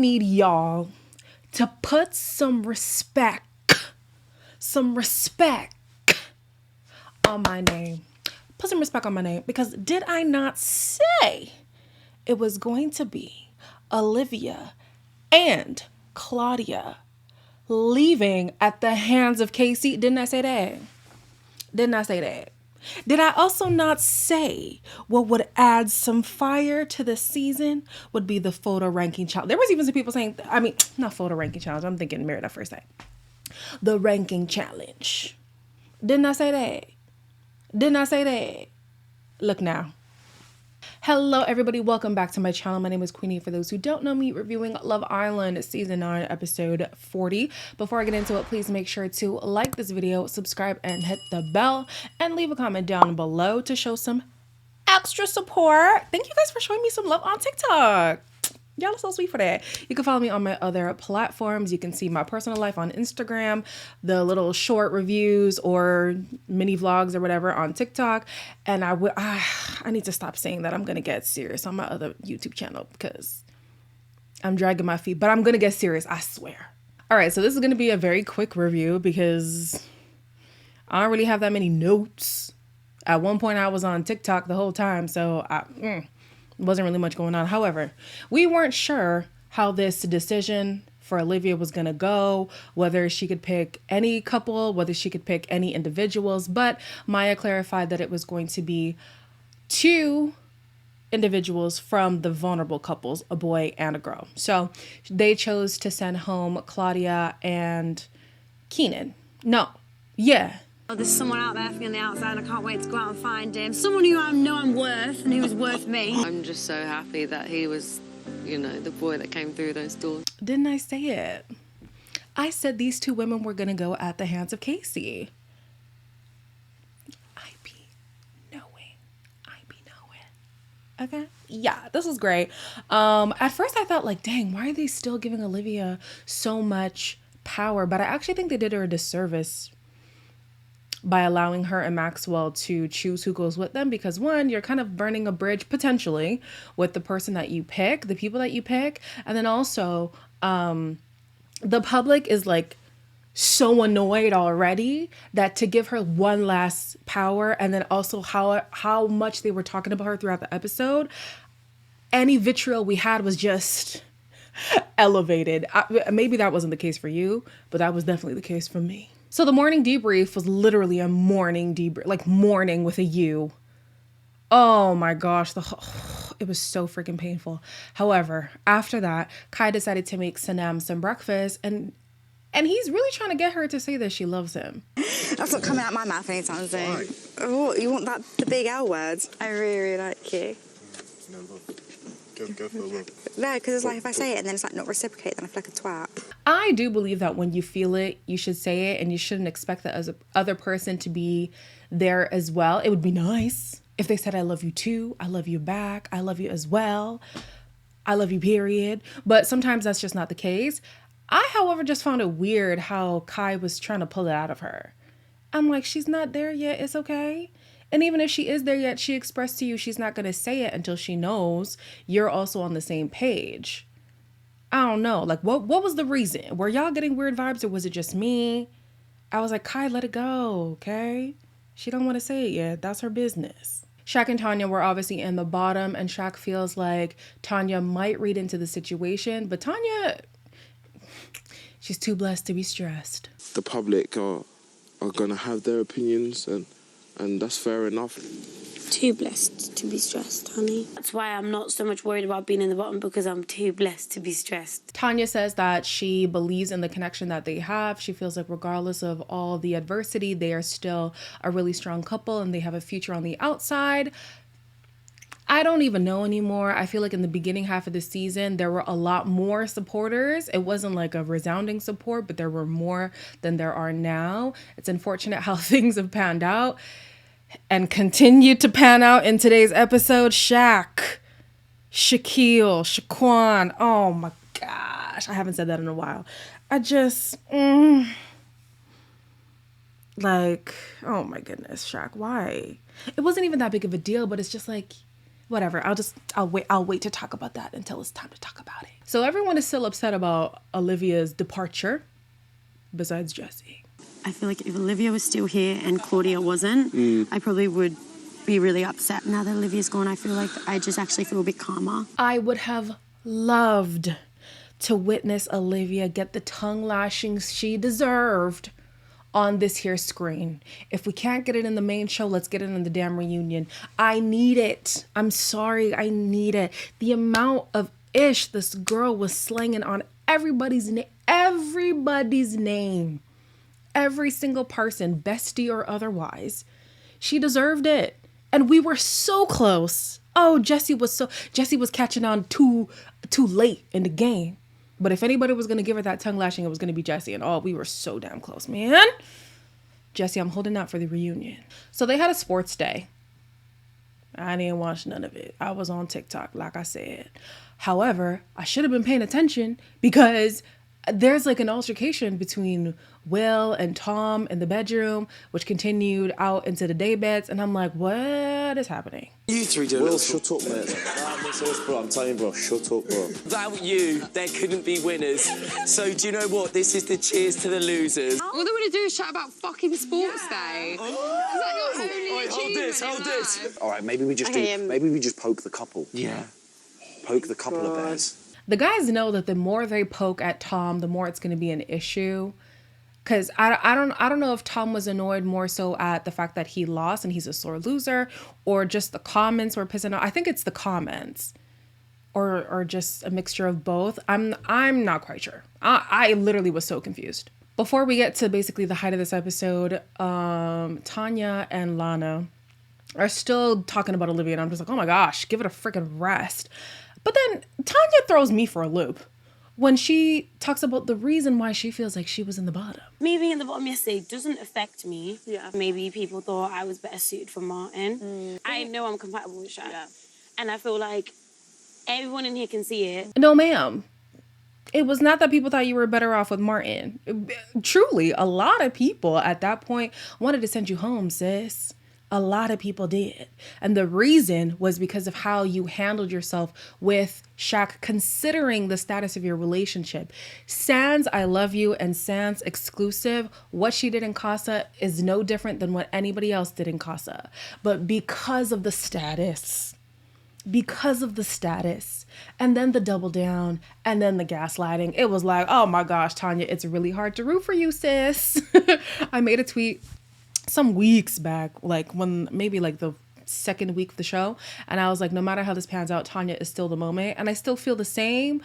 need y'all to put some respect on my name. Put some respect on my name, because did I not say it was going to be Olivia and Claudia leaving at the hands of Casey? Didn't I say that? Didn't I say that? Did I also not say what would add some fire to the season would be the photo ranking challenge? There was even some people saying, I mean, not photo ranking challenge. I'm thinking Married at First Sight. The ranking challenge. Didn't I say that? Didn't I say that? Look now. Hello everybody, welcome back to my channel. My name is Queenie. For those who don't know me, reviewing Love Island season 9 episode 40. Before I get into it, please make sure to like this video, subscribe, and hit the bell, and leave a comment down below to show some extra support. Thank you guys for showing me some love on TikTok. Y'all are so sweet for that. You can follow me on my other platforms. You can see my personal life on Instagram, the little short reviews or mini vlogs or whatever on TikTok. And I need to stop saying that I'm going to get serious on my other YouTube channel because I'm dragging my feet, but I'm going to get serious, I swear. All right, so this is going to be a very quick review because I don't really have that many notes. At one point I was on TikTok the whole time, so wasn't really much going on. However, we weren't sure how this decision for Olivia was going to go, whether she could pick any couple, whether she could pick any individuals, but Maya clarified that it was going to be 2 individuals from the vulnerable couples, a boy and a girl. So they chose to send home Claudia and Keenan. Oh, there's someone out there from the outside. I can't wait to go out and find him. Someone who I know I'm worth and who's worth me. I'm just so happy that he was, you know, the boy that came through those doors. Didn't I say it? I said these 2 women were going to go at the hands of Casey. I be knowing. Okay? Yeah, this was great. At first I thought like, dang, why are they still giving Olivia so much power? But I actually think they did her a disservice by allowing her and Maxwell to choose who goes with them, because 1, you're kind of burning a bridge potentially with the person that you pick, the people that you pick. And then also the public is like so annoyed already that to give her one last power, and then also how much they were talking about her throughout the episode, any vitriol we had was just elevated. Maybe that wasn't the case for you, but that was definitely the case for me. So the morning debrief was literally a morning debrief, like morning with a U. Oh my gosh, it was so freaking painful. However, after that, Kai decided to make Sanam some breakfast, and he's really trying to get her to say that she loves him. That's not coming out my mouth anytime soon. Oh, you want the big L words? I really, really like you. No, love. Go for love. No, because it's like if I say it and then it's like not reciprocate, then I feel like a twat. I do believe that when you feel it, you should say it, and you shouldn't expect the other person to be there as well. It would be nice if they said, I love you too, I love you back, I love you as well, I love you period. But sometimes that's just not the case. I, however, just found it weird how Kai was trying to pull it out of her. I'm like, she's not there yet, it's okay. And even if she is there yet, she expressed to you she's not going to say it until she knows you're also on the same page. I don't know. Like, what was the reason? Were y'all getting weird vibes, or was it just me? I was like, Kai, let it go, okay? She don't want to say it yet. That's her business. Shaq and Tanya were obviously in the bottom, and Shaq feels like Tanya might read into the situation, but Tanya, she's too blessed to be stressed. The public are going to have their opinions, and that's fair enough. Too blessed to be stressed, honey. That's why I'm not so much worried about being in the bottom, because I'm too blessed to be stressed. Tanya says that she believes in the connection that they have. She feels like regardless of all the adversity, they are still a really strong couple and they have a future on the outside. I don't even know anymore. I feel like in the beginning half of the season, there were a lot more supporters. It wasn't like a resounding support, but there were more than there are now. It's unfortunate how things have panned out and continue to pan out in today's episode. Shaq, Shaquille, Shaquan. Oh my gosh. I haven't said that in a while. I just, like, oh my goodness, Shaq, why? It wasn't even that big of a deal, but it's just like, whatever. I'll wait to talk about that until it's time to talk about it. So everyone is still upset about Olivia's departure, besides Jesse. I feel like if Olivia was still here and Claudia wasn't, I probably would be really upset. Now that Olivia's gone, I feel like I just actually feel a bit calmer. I would have loved to witness Olivia get the tongue lashings she deserved on this here screen. If we can't get it in the main show, let's get it in the damn reunion. I need it. I'm sorry, I need it. The amount of ish this girl was slanging on everybody's name. Every single person, bestie or otherwise. She deserved it. And we were so close. Oh, Jesse was catching on too late in the game. But if anybody was going to give her that tongue lashing, it was going to be Jesse. And we were so damn close, man. Jesse, I'm holding out for the reunion. So they had a sports day. I didn't watch none of it. I was on TikTok, like I said. However, I should have been paying attention because there's like an altercation between Will and Tom in the bedroom, which continued out into the day beds. And I'm like, what is happening? You three do. Will, shut up, mate. Bro, I'm telling you, bro, shut up, bro. Without you, there couldn't be winners. So do you know what? This is the cheers to the losers. All they want to do is chat about fucking sports day. Is that your only achievement? Hold this. All right, maybe we just maybe we just poke the couple. Yeah. Poke the couple of bears. The guys know that the more they poke at Tom, the more it's going to be an issue. Because I don't know if Tom was annoyed more so at the fact that he lost and he's a sore loser, or just the comments were pissing off. I think it's the comments, or just a mixture of both. I'm not quite sure. I literally was so confused. Before we get to basically the height of this episode, Tanya and Lana are still talking about Olivia, and I'm just like, oh my gosh, give it a freaking rest. But then Tanya throws me for a loop when she talks about the reason why she feels like she was in the bottom. Me being in the bottom yesterday doesn't affect me. Yeah. Maybe people thought I was better suited for Martin. I know I'm compatible with Shaq. Yeah. And I feel like everyone in here can see it. No, ma'am. It was not that people thought you were better off with Martin. Truly, a lot of people at that point wanted to send you home, sis. A lot of people did. And the reason was because of how you handled yourself with Shaq, considering the status of your relationship. Sans I love you and sans exclusive, what she did in Casa is no different than what anybody else did in Casa. But because of the status, and then the double down, and then the gaslighting, it was like, oh my gosh, Tanya, it's really hard to root for you, sis. I made a tweet some weeks back, like when maybe like the second week of the show, and I was like, no matter how this pans out, Tanya is still the moment, and I still feel the same,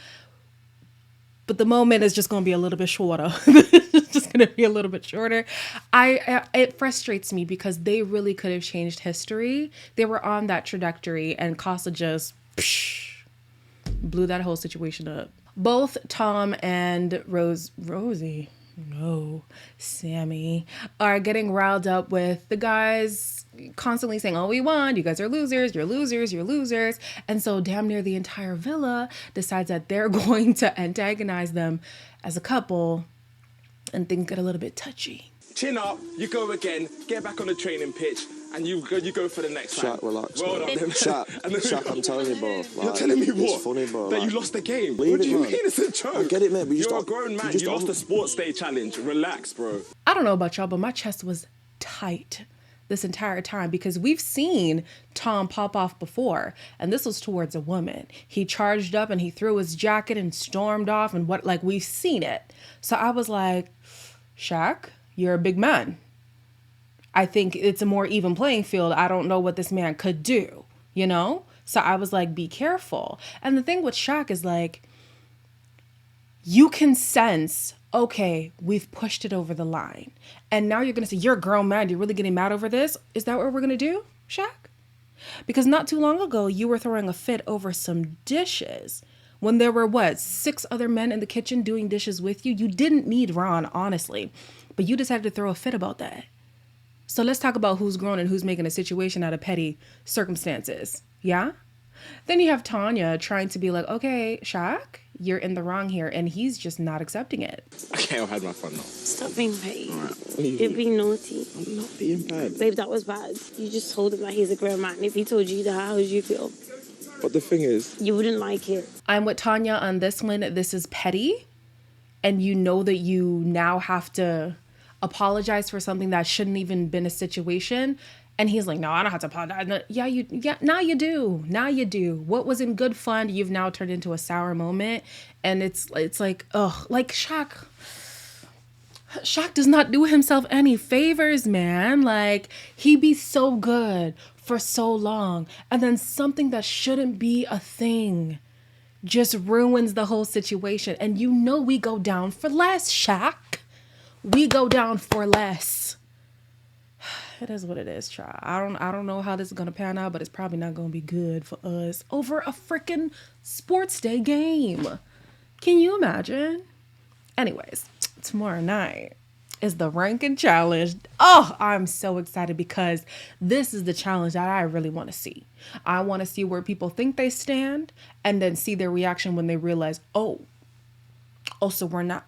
but the moment is just going to be a little bit shorter. It's just going to be a little bit shorter. It frustrates me because they really could have changed history. They were on that trajectory, and Casa just blew that whole situation up. Both Tom and Sammy are getting riled up with the guys constantly saying, oh, we won, you guys are losers, you're losers, you're losers. And so damn near the entire villa decides that they're going to antagonize them as a couple, and things get a little bit touchy. Chin up, you go again, get back on the training pitch, and you go for the next time. Shaq, relax, well bro. done. Shaq, I'm telling you, bro. Like, you're telling me what? It's funny, bro. That like, you lost the game. What do you mean it's a joke? I get it, man. But you're a grown man. You lost the sports day challenge. Relax, bro. I don't know about y'all, but my chest was tight this entire time because we've seen Tom pop off before, and this was towards a woman. He charged up and he threw his jacket and stormed off, and we've seen it. So I was like, Shaq, you're a big man. I think it's a more even playing field. I don't know what this man could do, you know? So I was like, be careful. And the thing with Shaq is like, you can sense, okay, we've pushed it over the line. And now you're going to say, you're a grown man. You're really getting mad over this? Is that what we're going to do, Shaq? Because not too long ago, you were throwing a fit over some dishes. When there were, 6 other men in the kitchen doing dishes with you? You didn't need Ron, honestly. But you decided to throw a fit about that. So let's talk about who's grown and who's making a situation out of petty circumstances. Yeah? Then you have Tanya trying to be like, okay, Shaq, you're in the wrong here. And he's just not accepting it. Okay, I've had my fun now. Stop being petty. Right. You're being naughty. I'm not being bad. Babe, that was bad. You just told him that he's a grown man. If he told you that, how would you feel? But the thing is, You wouldn't like it. I'm with Tanya on this one. This is petty. And you know that you now have to apologize for something that shouldn't even been a situation. And he's like, no, I don't have to apologize. No, yeah, now you do. Now you do. What was in good fun, you've now turned into a sour moment. And it's like, ugh, like Shaq does not do himself any favors, man. Like, he be so good for so long. And then something that shouldn't be a thing just ruins the whole situation. And you know we go down for less, Shaq. We go down for less. It is what it is, child. I don't know how this is gonna pan out, but it's probably not gonna be good for us over a freaking sports day game. Can you imagine? Anyways, tomorrow night is the ranking challenge. Oh, I'm so excited because this is the challenge that I really want to see. I want to see where people think they stand and then see their reaction when they realize, oh, so we're not.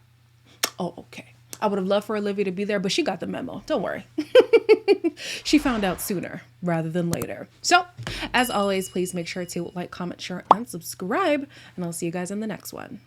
Oh, okay. I would have loved for Olivia to be there, but she got the memo. Don't worry. She found out sooner rather than later. So, as always, please make sure to like, comment, share, and subscribe, and I'll see you guys in the next one.